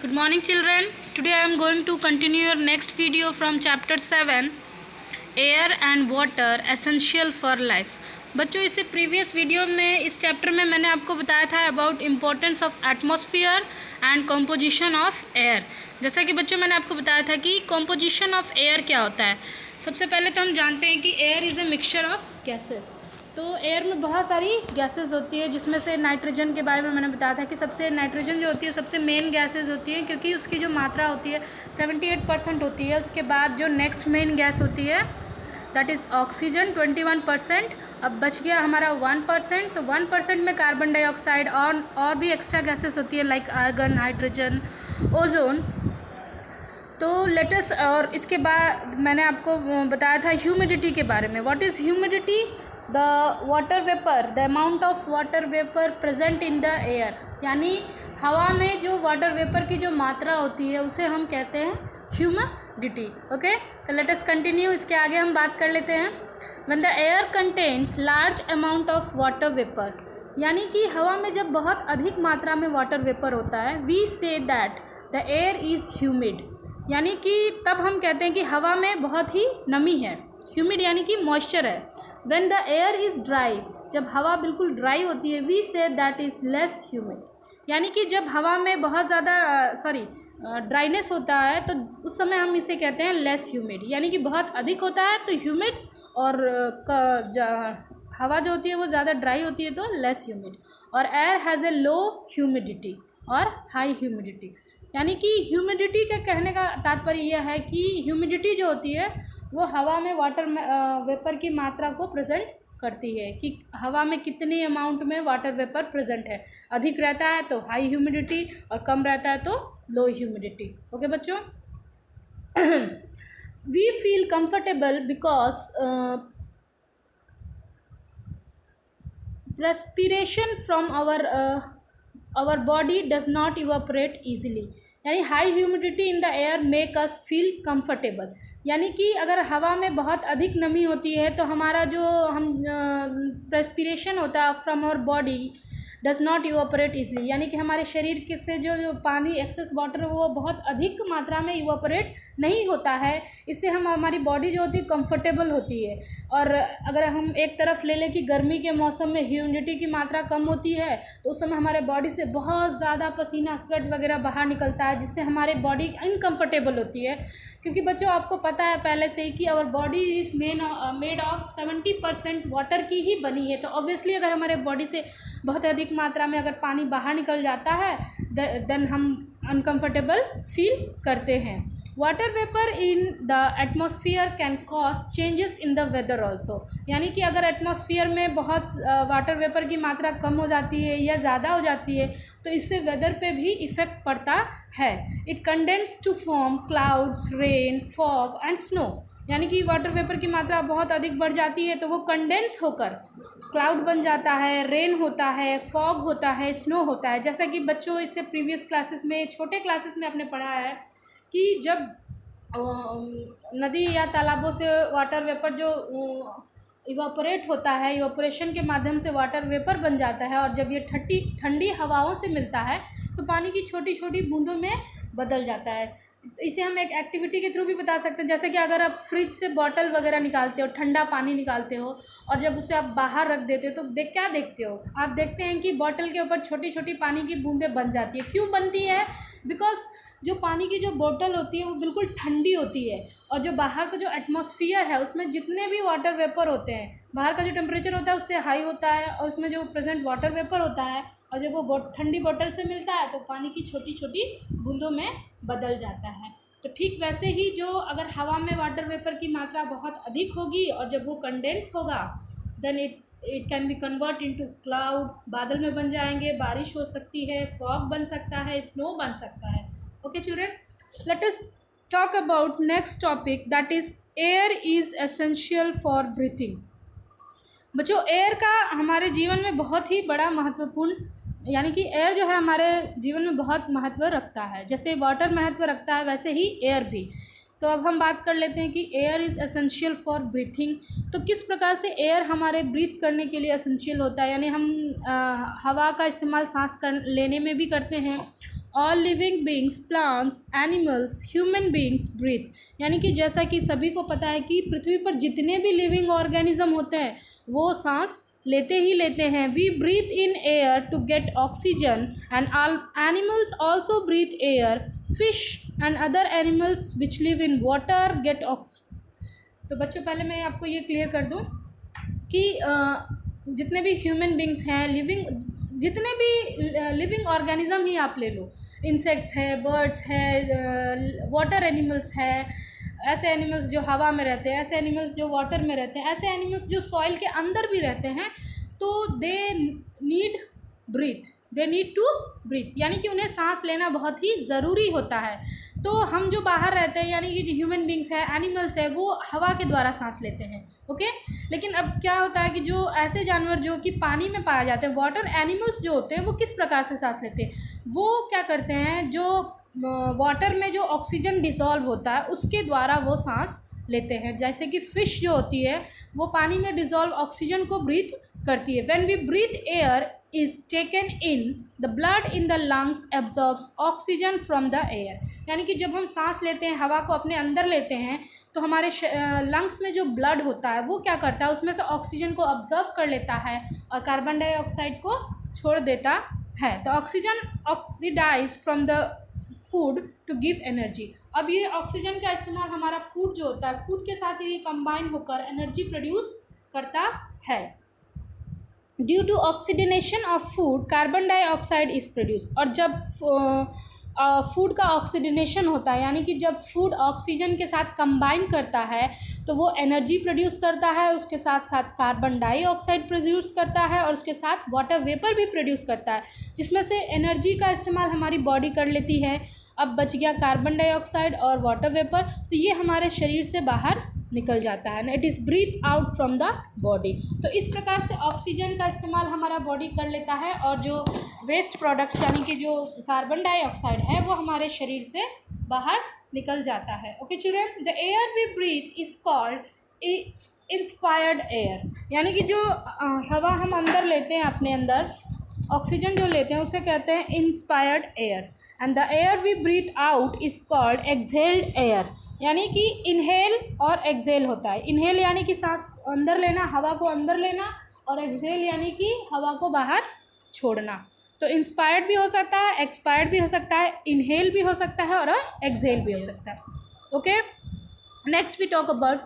Good morning children. Today I am going to continue your next video from chapter 7 Air and Water Essential for Life. बच्चों इससे previous video में इस chapter में मैंने आपको बताया था about importance of atmosphere and composition of air. जैसा कि बच्चों मैंने आपको बताया था कि कॉम्पोजिशन ऑफ एयर क्या होता है। सबसे पहले तो हम जानते हैं कि air is a mixture of gases. तो एयर में बहुत सारी गैसेस होती है, जिसमें से नाइट्रोजन के बारे में मैंने बताया था कि सबसे नाइट्रोजन जो होती है सबसे मेन गैसेस होती है, क्योंकि उसकी जो मात्रा होती है 78% होती है। उसके बाद जो नेक्स्ट मेन गैस होती है दैट इज़ ऑक्सीजन 21%। अब बच गया हमारा 1%। तो 1% में कार्बन डाइऑक्साइड और भी एक्स्ट्रा गैसेस होती है लाइक आर्गन, हाइड्रोजन, ओजोन। तो लेटेस्ट और इसके बाद मैंने आपको बताया था ह्यूमिडिटी के बारे में। What is humidity? The water vapour, the amount of water vapour present in the air, यानी हवा में जो वाटर वेपर की जो मात्रा होती है उसे हम कहते हैं ह्यूमिडिटी। ओके, तो लेट अस कंटिन्यू। इसके आगे हम बात कर लेते हैं। When the air contains large amount of water vapour, यानी कि हवा में जब बहुत अधिक मात्रा में वाटर वेपर होता है, we say that the air is humid, यानी कि तब हम कहते हैं कि हवा में बहुत ही नमी है। ह्यूमिड यानी कि मॉइस्चर है। When the air is dry, जब हवा बिल्कुल ड्राई होती है, we say that is less humid, यानी कि जब हवा में बहुत ज़्यादा ड्राइनेस होता है तो उस समय हम इसे कहते हैं लेस ह्यूमिड, यानी कि बहुत अधिक होता है तो ह्यूमिड, और हवा जो होती है वो ज़्यादा ड्राई होती है तो लेस ह्यूमिड। और air has a low humidity और हाई ह्यूमिडिटी, यानी कि ह्यूमिडिटी का कहने का तात्पर्य यह है कि ह्यूमिडिटी जो होती है वो हवा में वाटर वेपर की मात्रा को प्रेजेंट करती है कि हवा में कितनी अमाउंट में वाटर वेपर प्रेजेंट है। अधिक रहता है तो हाई ह्यूमिडिटी और कम रहता है तो लो ह्यूमिडिटी। ओके बच्चों, we feel comfortable because perspiration from our body does not evaporate easily, यानी high humidity in the air make us feel comfortable, यानी कि अगर हवा में बहुत अधिक नमी होती है तो हमारा जो प्रेस्पिरेशन होता है from our body does not evaporate easily, यानी कि हमारे शरीर के से जो पानी एक्सेस वाटर वो बहुत अधिक मात्रा में इवापोरेट नहीं होता है। इससे हमारी बॉडी जो होती है कंफर्टेबल होती है। और अगर हम एक तरफ ले लें कि गर्मी के मौसम में ह्यूमिडिटी की मात्रा कम होती है तो उस समय हमारे बॉडी से बहुत ज़्यादा पसीना, स्वेट वगैरह बाहर निकलता है, जिससे हमारी बॉडी इनकम्फर्टेबल होती है। क्योंकि बच्चों आपको पता है पहले से ही कि our body is made of 70% water की ही बनी है। तो ऑब्वियसली अगर हमारे बॉडी से बहुत अधिक मात्रा में अगर पानी बाहर निकल जाता है देन हम अनकंफर्टेबल फील करते हैं। Water vapour in the atmosphere can cause changes in the weather also, यानी कि अगर एटमॉस्फेयर में बहुत वाटर वेपर की मात्रा कम हो जाती है या ज़्यादा हो जाती है तो इससे वेदर पे भी इफ़ेक्ट पड़ता है। It condense to form clouds, rain, fog and snow, यानी कि वाटर वेपर की मात्रा बहुत अधिक बढ़ जाती है तो वो कंडेंस होकर क्लाउड बन जाता है, रेन होता है, फॉग होता है, स्नो होता है। जैसा कि बच्चों इससे प्रीवियस क्लासेस में, छोटे क्लासेस में आपने पढ़ा है कि जब नदी या तालाबों से वाटर वेपर जो इवापोरेट होता है, इवापोरेशन के माध्यम से वाटर वेपर बन जाता है, और जब ये ठंडी हवाओं से मिलता है तो पानी की छोटी छोटी बूंदों में बदल जाता है। तो इसे हम एक एक्टिविटी के थ्रू भी बता सकते हैं, जैसे कि अगर आप फ्रिज से बॉटल वगैरह निकालते हो, ठंडा पानी निकालते हो और जब उसे आप बाहर रख देते हो तो क्या देखते हो? आप देखते हैं कि बॉटल के ऊपर छोटी छोटी पानी की बूंदें बन जाती है। क्यों बनती है? बिकॉज जो पानी की जो बोतल होती है वो बिल्कुल ठंडी होती है, और जो बाहर का जो एटमॉस्फेयर है उसमें जितने भी वाटर वेपर होते हैं, बाहर का जो टेम्परेचर होता है उससे हाई होता है और उसमें जो प्रेजेंट वाटर वेपर होता है, और जब वो ठंडी बोतल से मिलता है तो पानी की छोटी छोटी बूंदों में बदल जाता है। तो ठीक वैसे ही जो अगर हवा में वाटर वेपर की मात्रा बहुत अधिक होगी और जब वो कंडेंस होगा then it can be convert into cloud, बादल में बन जाएंगे, बारिश हो सकती है, फॉग बन सकता है, स्नो बन सकता है। Okay children, let us talk about next topic that is air is essential for breathing. बच्चों एयर का हमारे जीवन में बहुत ही बड़ा महत्वपूर्ण, यानी कि एयर जो है हमारे जीवन में बहुत महत्व रखता है। जैसे वाटर महत्व रखता है वैसे ही एयर भी। तो अब हम बात कर लेते हैं कि air is essential for breathing. तो किस प्रकार से एयर हमारे ब्रीथ करने के लिए एसेंशियल होता है, यानी हम हवा का इस्तेमाल सांस लेने में भी करते हैं all living beings, plants, animals, human beings breathe. यानी कि जैसा कि सभी को पता है कि पृथ्वी पर जितने भी लिविंग ऑर्गेनिज्म होते हैं वो सांस लेते ही लेते हैं। We breathe in air to get oxygen and animals also breathe air. Fish and other animals which live in water get oxygen. तो बच्चों पहले मैं आपको ये क्लियर कर दूं कि जितने भी ह्यूमन बींग्स हैं, जितने भी लिविंग ऑर्गेनिज्म ही आप ले लो, इंसेक्ट्स है, बर्ड्स है, वाटर एनिमल्स है, ऐसे एनिमल्स जो हवा में रहते हैं, ऐसे एनिमल्स जो वाटर में रहते हैं, ऐसे एनिमल्स जो सॉइल के अंदर भी रहते हैं, तो दे नीड टू ब्रीथ, यानी कि उन्हें सांस लेना बहुत ही ज़रूरी होता है। तो हम जो बाहर रहते हैं, यानी कि जो ह्यूमन बींग्स है, एनिमल्स है, वो हवा के द्वारा सांस लेते हैं, ओके। लेकिन अब क्या होता है कि जो ऐसे जानवर जो कि पानी में पाए जाते हैं, वाटर एनिमल्स जो होते हैं, वो किस प्रकार से सांस लेते हैं? वो क्या करते हैं, जो वाटर में जो ऑक्सीजन डिसॉल्व होता है उसके द्वारा वो सांस लेते हैं। जैसे कि फ़िश जो होती है वो पानी में डिसॉल्व ऑक्सीजन को ब्रीथ करती है। When we breathe air is taken in, the blood in the lungs absorbs oxygen from the air. यानी कि जब हम सांस लेते हैं, हवा को अपने अंदर लेते हैं, तो हमारे लंग्स में जो ब्लड होता है वो क्या करता है, उसमें से ऑक्सीजन को ऑब्जर्व कर लेता है और कार्बन डाइऑक्साइड को छोड़ देता है। तो oxygen oxidise from the food to give energy. अब ये ऑक्सीजन का इस्तेमाल हमारा फूड जो होता है, फूड के साथ ये कंबाइन होकर एनर्जी प्रोड्यूस करता है। Due to oxidation of food carbon dioxide is produce. और जब फूड का ऑक्सीडेनेशन होता है, यानी कि जब फूड ऑक्सीजन के साथ कंबाइन करता है तो वो एनर्जी प्रोड्यूस करता है, उसके साथ साथ कार्बन डाइऑक्साइड प्रोड्यूस करता है और उसके साथ वाटर वेपर भी प्रोड्यूस करता है, जिसमें से एनर्जी का इस्तेमाल हमारी बॉडी कर लेती है। अब बच गया कार्बन डाइऑक्साइड और वाटर वेपर, तो ये हमारे शरीर से बाहर निकल जाता है ना, it is breathe out from the body. तो इस प्रकार से ऑक्सीजन का इस्तेमाल हमारा बॉडी कर लेता है और जो वेस्ट प्रोडक्ट्स यानी कि जो कार्बन डाइऑक्साइड है वो हमारे शरीर से बाहर निकल जाता है। Okay children, the air we breathe is called inspired air. यानी कि जो हवा हम अंदर लेते हैं, अपने अंदर ऑक्सीजन जो लेते हैं उसे कहते हैं inspired air. And the air we breathe out is called exhaled air. यानी कि इनहेल और एक्सहेल होता है। इनहेल यानी कि सांस अंदर लेना, हवा को अंदर लेना, और एक्सहेल यानी कि हवा को बाहर छोड़ना। तो इंस्पायर्ड भी हो सकता है, एक्सपायर्ड भी हो सकता है, इनहेल भी हो सकता है और एक्सहेल भी हो सकता है। Okay, next we talk about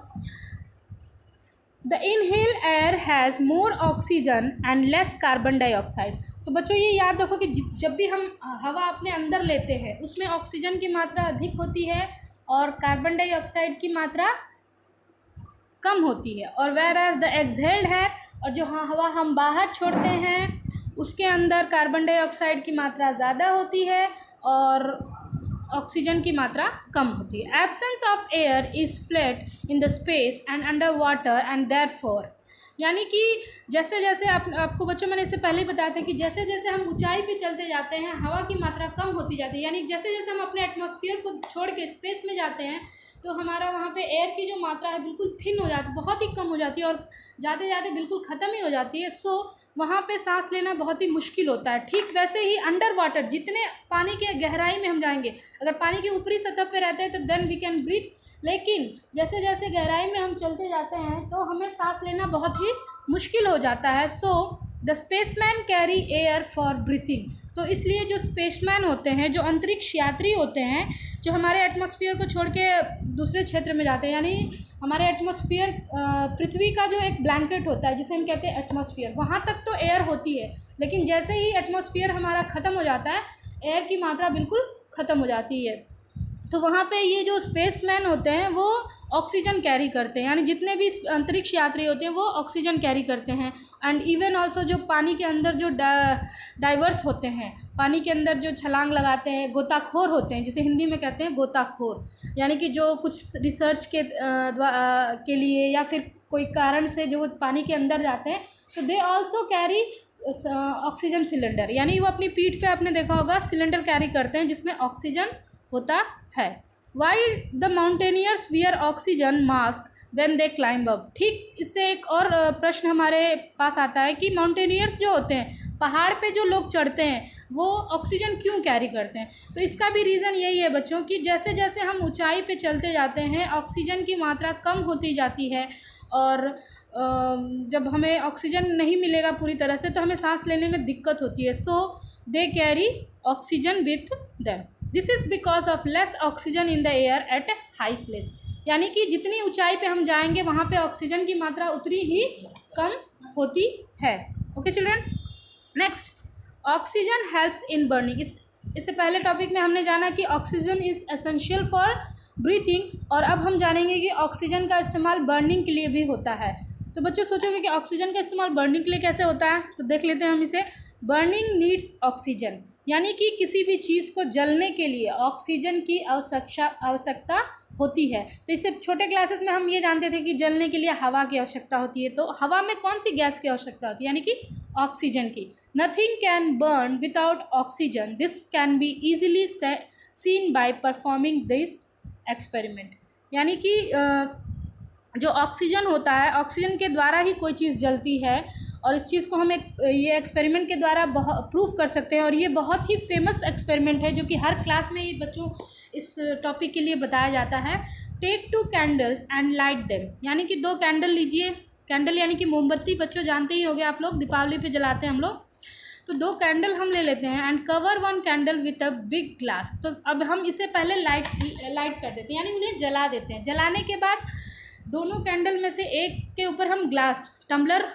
the inhale air has more oxygen and less carbon dioxide. तो बच्चों ये याद रखो कि जब भी हम हवा अपने अंदर लेते हैं उसमें ऑक्सीजन की मात्रा अधिक होती है और कार्बन डाइऑक्साइड की मात्रा कम होती है। और वेयर एज द एक्सहेल्ड है, और जो हवा हम बाहर छोड़ते हैं उसके अंदर कार्बन डाइऑक्साइड की मात्रा ज़्यादा होती है और ऑक्सीजन की मात्रा कम होती है। Absence of air is flat in the space and under water and therefore. यानी कि जैसे जैसे आपको बच्चों मैंने इससे पहले ही बताया था कि जैसे जैसे हम ऊंचाई पे चलते जाते हैं हवा की मात्रा कम होती जाती है। यानी जैसे जैसे हम अपने एटमॉस्फेयर को छोड़ के स्पेस में जाते हैं तो हमारा वहाँ पे एयर की जो मात्रा है बिल्कुल थिन हो जाती है, बहुत ही कम हो जाती है और जाते जाते बिल्कुल ख़त्म ही हो जाती है। सो वहाँ पे सांस लेना बहुत ही मुश्किल होता है। ठीक वैसे ही अंडर वाटर, जितने पानी के गहराई में हम जाएंगे, अगर पानी की ऊपरी सतह पे रहते हैं तो देन वी कैन ब्रीथ, लेकिन जैसे जैसे गहराई में हम चलते जाते हैं तो हमें सांस लेना बहुत ही मुश्किल हो जाता है। So the spaceman carry air for breathing. तो इसलिए जो स्पेसमैन होते हैं, जो अंतरिक्ष यात्री होते हैं, जो हमारे एटमॉस्फेयर को छोड़ के दूसरे क्षेत्र में जाते हैं, यानी हमारे एटमॉस्फेयर पृथ्वी का जो एक ब्लैंकेट होता है जिसे हम कहते हैं एटमॉस्फेयर, वहाँ तक तो एयर होती है, लेकिन जैसे ही एटमॉस्फेयर हमारा ख़त्म हो जाता है एयर की मात्रा बिल्कुल ख़त्म हो जाती है। तो वहाँ पे ये जो स्पेसमैन होते हैं वो ऑक्सीजन कैरी करते हैं, यानी जितने भी अंतरिक्ष यात्री होते हैं वो ऑक्सीजन कैरी करते हैं। एंड इवन ऑल्सो जो पानी के अंदर जो डाइवर्स होते हैं, पानी के अंदर जो छलांग लगाते हैं, गोताखोर होते हैं, जिसे हिंदी में कहते हैं गोताखोर, यानी कि जो कुछ रिसर्च के लिए या फिर कोई कारण से जो पानी के अंदर जाते हैं, तो they also carry oxygen cylinder. यानी वो अपनी पीठ पे आपने देखा होगा सिलेंडर कैरी करते हैं जिसमें ऑक्सीजन होता है। While the mountaineers wear oxygen mask when they climb up. ठीक, इससे एक और प्रश्न हमारे पास आता है कि माउंटेनियर्स जो होते हैं, पहाड़ पे जो लोग चढ़ते हैं, वो ऑक्सीजन क्यों कैरी करते हैं? तो इसका भी रीज़न यही है बच्चों कि जैसे जैसे हम ऊंचाई पे चलते जाते हैं ऑक्सीजन की मात्रा कम होती जाती है, और जब हमें ऑक्सीजन नहीं मिलेगा पूरी तरह से तो हमें सांस लेने में दिक्कत होती है। So they carry oxygen with them. This is because of less oxygen in the air at high place. यानी कि जितनी ऊंचाई पे हम जाएंगे वहाँ पे ऑक्सीजन की मात्रा उतनी ही कम होती है। Okay children, next, oxygen helps इन बर्निंग। इससे पहले टॉपिक में हमने जाना कि oxygen is essential for breathing, और अब हम जानेंगे कि ऑक्सीजन का इस्तेमाल बर्निंग के लिए भी होता है। तो बच्चों सोचोगे कि ऑक्सीजन का इस्तेमाल बर्निंग के लिए कैसे होता है, तो देख लेते हैं हम इसे। बर्निंग नीड्स ऑक्सीजन, यानी कि किसी भी चीज़ को जलने के लिए ऑक्सीजन की आवश्यकता होती है। तो इससे छोटे क्लासेस में हम ये जानते थे कि जलने के लिए हवा की आवश्यकता होती है। तो हवा में कौन सी गैस की आवश्यकता होती है? यानी कि ऑक्सीजन की। Nothing can burn without oxygen, this can be easily seen by performing this experiment. यानी कि जो ऑक्सीजन होता है, ऑक्सीजन के द्वारा ही कोई चीज़ जलती है, और इस चीज़ को हम ये एक्सपेरिमेंट के द्वारा प्रूफ कर सकते हैं। और ये बहुत ही फेमस एक्सपेरिमेंट है जो कि हर क्लास में ये बच्चों इस टॉपिक के लिए बताया जाता है। Take 2 candles and light them, यानी कि 2 कैंडल लीजिए। कैंडल यानी कि मोमबत्ती, बच्चों जानते ही होंगे आप लोग, दीपावली पे जलाते हैं हम लोग। तो 2 कैंडल हम ले लेते हैं and cover 1 candle with a big glass. तो अब हम इसे पहले लाइट कर देते हैं, यानी उन्हें जला देते हैं। जलाने के बाद दोनों कैंडल में से एक के ऊपर हम ग्लास, टम्बलर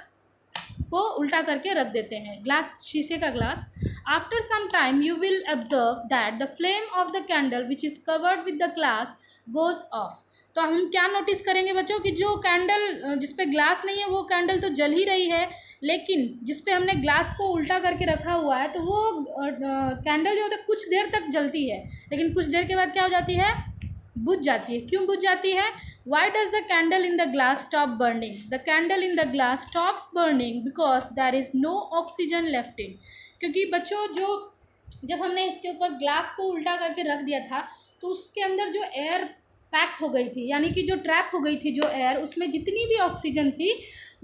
को उल्टा करके रख देते हैं, ग्लास, शीशे का glass. After some time you will observe that the flame of the candle which is covered with the glass goes off. तो हम क्या नोटिस करेंगे बच्चों कि जो कैंडल जिस पे ग्लास नहीं है वो कैंडल तो जल ही रही है, लेकिन जिस पे हमने ग्लास को उल्टा करके रखा हुआ है तो वो कैंडल जो होता है कुछ देर तक जलती है, लेकिन कुछ देर के बाद क्या हो जाती है? बुझ जाती है। क्यों बुझ जाती है? Why does the candle in the glass stop burning? The candle in the glass stops burning because there is no oxygen left in। क्योंकि बच्चों जब हमने इसके ऊपर ग्लास को उल्टा करके रख दिया था तो उसके अंदर जो एयर पैक हो गई थी, यानी कि जो ट्रैप हो गई थी जो एयर, उसमें जितनी भी ऑक्सीजन थी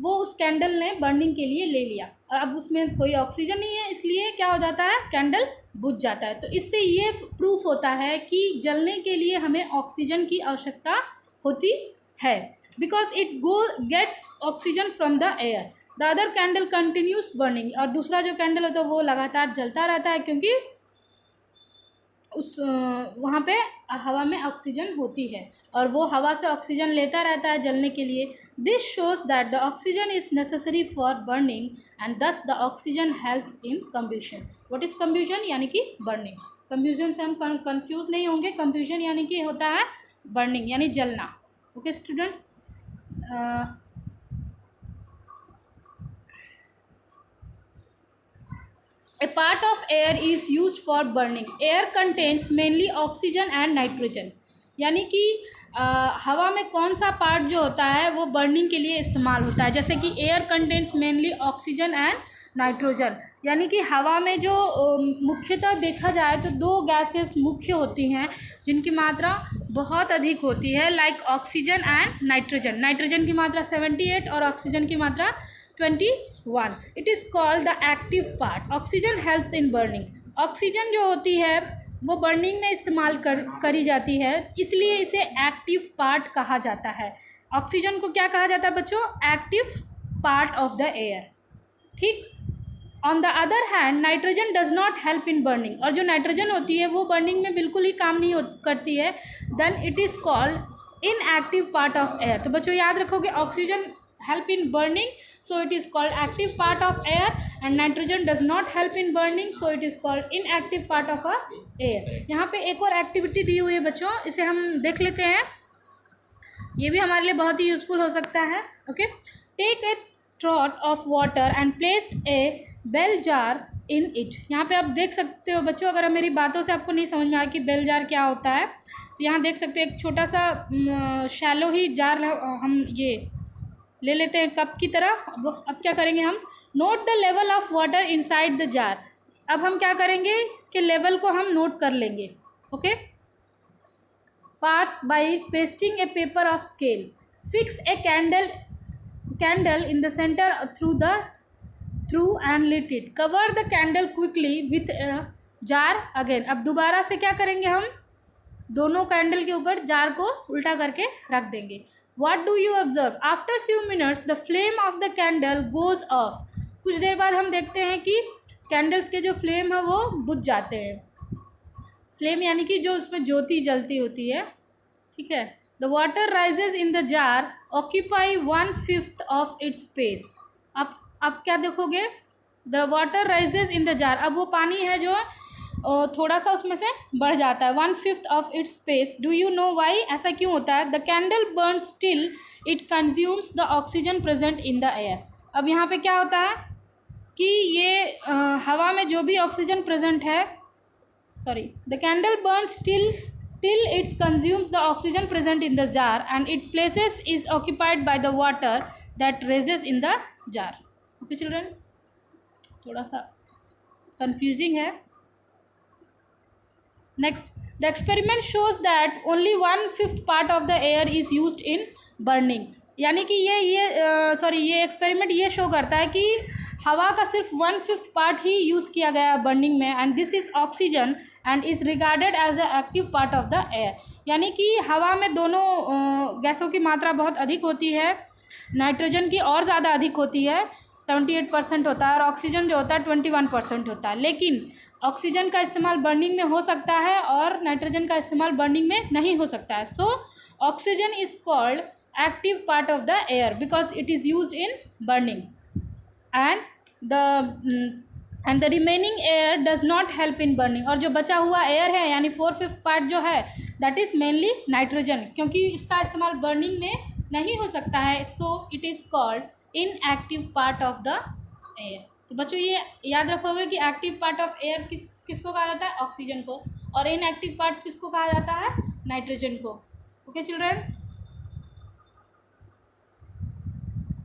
वो उस कैंडल ने बर्निंग के लिए ले लिया, और अब उसमें कोई ऑक्सीजन नहीं है, इसलिए क्या हो जाता है? कैंडल बुझ जाता है। तो इससे ये प्रूफ होता है कि जलने के लिए हमें ऑक्सीजन की आवश्यकता होती है, because it gets oxygen from the air. The other candle continues burning, और दूसरा जो कैंडल होता है वो लगातार जलता रहता है क्योंकि वहाँ पे हवा में ऑक्सीजन होती है और वो हवा से ऑक्सीजन लेता रहता है जलने के लिए। This shows that the oxygen is necessary for burning and thus the oxygen helps in combustion. What is combustion? यानी कि बर्निंग। कम्ब्यूशन से हम कंफ्यूज नहीं होंगे, कम्ब्यूशन यानी कि होता है बर्निंग, यानी जलना। Okay students, A part of air is used for burning. Air contains mainly oxygen and nitrogen. यानी कि हवा में कौन सा पार्ट जो होता है वो बर्निंग के लिए इस्तेमाल होता है, जैसे कि air contains mainly oxygen and nitrogen. यानी कि हवा में जो मुख्यतः देखा जाए तो 2 गैसेस मुख्य होती हैं जिनकी मात्रा बहुत अधिक होती है, like oxygen and nitrogen. Nitrogen की मात्रा 78 और ऑक्सीजन की मात्रा 21। It is called the active part. Oxygen helps in burning. Oxygen जो होती है वो बर्निंग में इस्तेमाल करी जाती है, इसलिए इसे एक्टिव पार्ट कहा जाता है। ऑक्सीजन को क्या कहा जाता है बच्चों? Active part of the air. ठीक। On the other hand nitrogen does not help in burning. और जो नाइट्रोजन होती है वो बर्निंग में बिल्कुल ही काम नहीं करती है। Then it is called inactive part of air. तो बच्चों याद रखोगे, oxygen help in burning, so it is called active part of air, and nitrogen does not help in burning, so it is called inactive part of a air। यहाँ पे एक और activity दी हुई है बच्चों, इसे हम देख लेते हैं, ये भी हमारे लिए बहुत ही यूज़फुल हो सकता है। Okay, take a trough of water and place a bell jar in it. यहाँ पे आप देख सकते हो बच्चों, अगर मेरी बातों से आपको नहीं समझ में आया कि बेल जार क्या होता है, तो यहाँ देख सकते हो एक छोटा सा शैलो ही जार हम ये ले लेते हैं कप की तरह। अब क्या करेंगे हम? Note the level of water inside the jar. अब हम क्या करेंगे? इसके लेवल को हम नोट कर लेंगे। Okay, parts by pasting a paper of scale. Fix a candle in the centre through and lit it, cover the candle quickly with jar again. अब दोबारा से क्या करेंगे, हम दोनों कैंडल के ऊपर जार को उल्टा करके रख देंगे। What do you observe, after few minutes the flame of the candle goes off, कुछ देर बाद हम देखते हैं कि कैंडल्स के जो फ्लेम है वो बुझ जाते हैं। फ्लेम यानी कि जो उसमें ज्योति जलती होती है, ठीक है। The water rises in the jar occupy 1/5 of its space. अब क्या देखोगे, the water rises in the jar, अब वो पानी है जो थोड़ा सा उसमें से बढ़ जाता है, 1/5 of its space. Do you know why, ऐसा क्यों होता है। The candle burn still it consumes the oxygen present in the air. अब यहाँ पे क्या होता है कि ये हवा में जो भी ऑक्सीजन प्रेजेंट है, the candle burn still till it consumes the oxygen present in the jar and its places is occupied by the water that rises in the jar. Okay children, थोड़ा सा confusing है। Next, the experiment shows that only 1/5 part of the air is used in burning। यानी कि ये experiment ये show करता है कि हवा का सिर्फ 1/5 पार्ट ही यूज़ किया गया है बर्निंग में, and this is oxygen and is regarded as a active part of the air. यानी कि हवा में दोनों गैसों की मात्रा बहुत अधिक होती है, नाइट्रोजन की और ज़्यादा अधिक होती है, 78% होता है, और ऑक्सीजन जो होता है 21% होता है। लेकिन ऑक्सीजन का इस्तेमाल बर्निंग में हो सकता है और नाइट्रोजन का इस्तेमाल बर्निंग में नहीं हो सकता है। So oxygen is called active part of the air because it is used in burning, and the remaining air does not help in burning. और जो बचा हुआ एयर है यानी 4/5 पार्ट जो है दैट इज़ मेनली नाइट्रोजन, क्योंकि इसका इस्तेमाल बर्निंग में नहीं हो सकता है। So it is called inactive part of the air. तो बच्चों ये याद रखोगे कि एक्टिव पार्ट ऑफ एयर किसको कहा जाता है, ऑक्सीजन को, और इनएक्टिव पार्ट किसको कहा जाता है, नाइट्रोजन को। Okay children,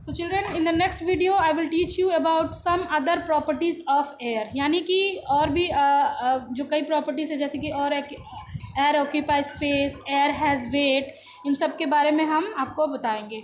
so children in the next video I will teach you about some other properties of air, यानी कि और भी जो कई प्रॉपर्टीज़ है जैसे कि और air occupy space, air has weight, इन सब के बारे में हम आपको बताएंगे।